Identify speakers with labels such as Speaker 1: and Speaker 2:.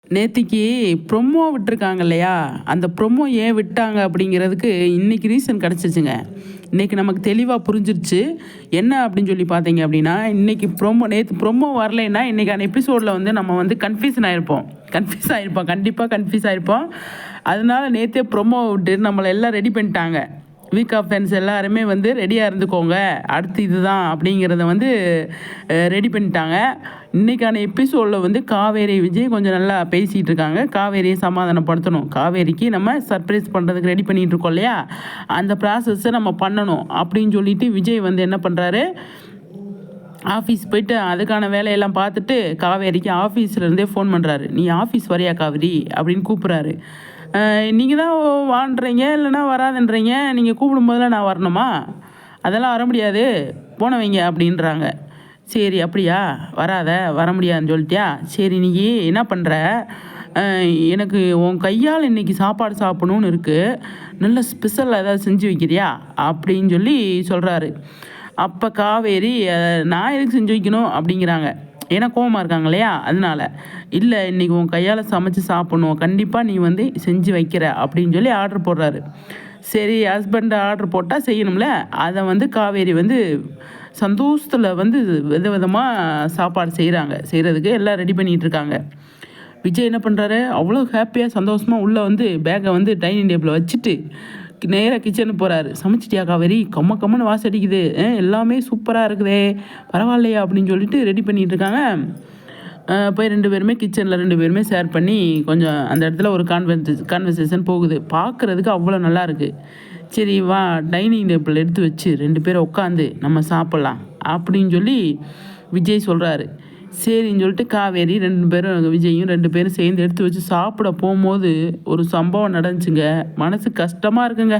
Speaker 1: நேத்திக்கு ப்ரொமோ விட்டுருக்காங்க இல்லையா? அந்த ப்ரொமோ ஏன் விட்டாங்க அப்படிங்கிறதுக்கு இன்னைக்கு ரீசன் கிடச்சிச்சுங்க. இன்னைக்கு நமக்கு தெளிவா புரிஞ்சிருச்சு. என்ன அப்படின்னு சொல்லி பார்த்தீங்க அப்படின்னா, இன்னைக்கு நேத்து ப்ரொமோ வரலைன்னா, இன்னைக்கான எபிசோட்ல வந்து நம்ம வந்து கன்ஃப்யூஷன் ஆயிருப்போம். கன்ஃப்யூஸ் ஆயிருப்போம். கண்டிப்பா கன்ஃப்யூஸ் ஆயிருப்போம். அதனால நேத்தே ப்ரொமோ விட்டு நம்மள எல்லாம் ரெடி பண்ணிட்டாங்க. வீக் ஆஃப் ஃபேன்ஸ் எல்லாருமே வந்து ரெடியாக இருந்துக்கோங்க, அடுத்து இதுதான் அப்படிங்கிறத வந்து ரெடி பண்ணிட்டாங்க. இன்றைக்கான எபிசோடில் வந்து காவேரி விஜய் கொஞ்சம் நல்லா பேசிகிட்டு இருக்காங்க. காவேரியை சமாதானப்படுத்தணும், காவேரிக்கு நம்ம சர்ப்ரைஸ் பண்ணுறதுக்கு ரெடி பண்ணிகிட்டு இருக்கோம் இல்லையா, அந்த ப்ராசஸை நம்ம பண்ணணும் அப்படின்னு சொல்லிட்டு விஜய் வந்து என்ன பண்ணுறாரு, ஆஃபீஸ் போயிட்டு அதுக்கான வேலையெல்லாம் பார்த்துட்டு காவேரிக்கு ஆஃபீஸ்லேருந்தே ஃபோன் பண்ணுறாரு. நீ ஆஃபீஸ் வரையா காவேரி அப்படின்னு கூப்பிட்றாரு. நீங்கள் தான் வான்றீங்க, இல்லைன்னா வராதுன்றீங்க, நீங்கள் கூப்பிடும்போதெல்லாம் நான் வரணுமா? அதெல்லாம் வர முடியாது, போன வைங்க அப்படின்றாங்க. சரி அப்படியா, வர முடியாதுன்னு சொல்லிட்டியா? சரி நீ என்ன பண்ணுற, எனக்கு உன் கையால் இன்றைக்கி சாப்பாடு சாப்பிடணுன்னு இருக்குது, நல்ல ஸ்பெஷல் ஏதாவது செஞ்சு வைக்கிறியா அப்படின்னு சொல்லி சொல்கிறாரு. அப்போ காவேரி நான் எதுக்கு செஞ்சு வைக்கணும் அப்படிங்கிறாங்க. ஏன்னா கோவமாக இருக்காங்க இல்லையா, அதனால. இல்லை இன்றைக்கி உன் கையால் சமைச்சு சாப்பிட்ணும், கண்டிப்பாக நீ வந்து செஞ்சு வைக்கிற அப்படின்னு சொல்லி ஆர்டர் போடுறாரு. சரி ஹஸ்பண்ட் ஆர்டர் போட்டால் செய்யணும்ல, அதை வந்து காவேரி வந்து சந்தோஷத்தில் வந்து விதவிதமாக சாப்பாடு செய்கிறதுக்கு எல்லாம் ரெடி பண்ணிகிட்ருக்காங்க. விஜய் என்ன பண்ணுறாரு, அவ்வளோ ஹாப்பியாக சந்தோஷமாக உள்ளே வந்து பேக்கை வந்து டைனிங் டேபிளில் வச்சுட்டு நேராக கிச்சனுக்கு போகிறாரு. சமைச்சிட்டியா காவேரி, கம்மன்னு வாசம் அடிக்குது, எல்லாமே சூப்பராக இருக்குதே, பரவாயில்லையா அப்படின்னு சொல்லிட்டு ரெடி பண்ணிகிட்டு இருக்காங்க. போய் 2 பேருமே கிச்சனில் 2 பேருமே ஷேர் பண்ணி கொஞ்சம் அந்த இடத்துல ஒரு கான்வர்சேஷன் போகுது. பார்க்குறதுக்கு அவ்வளோ நல்லா இருக்குது. சரி வா டைனிங் டேபிள் எடுத்து வச்சு 2 பேரும் உட்காந்து நம்ம சாப்பிட்லாம் அப்படின்னு சொல்லி விஜய் சொல்கிறாரு. சரின்னு சொல்லிட்டு காவேரி 2 பேரும் விஜயும் 2 பேரும் சேர்ந்து எடுத்து வச்சு சாப்பிட போகும்போது ஒரு சம்பவம் நடந்துச்சுங்க. மனசு கஷ்டமாக இருக்குங்க.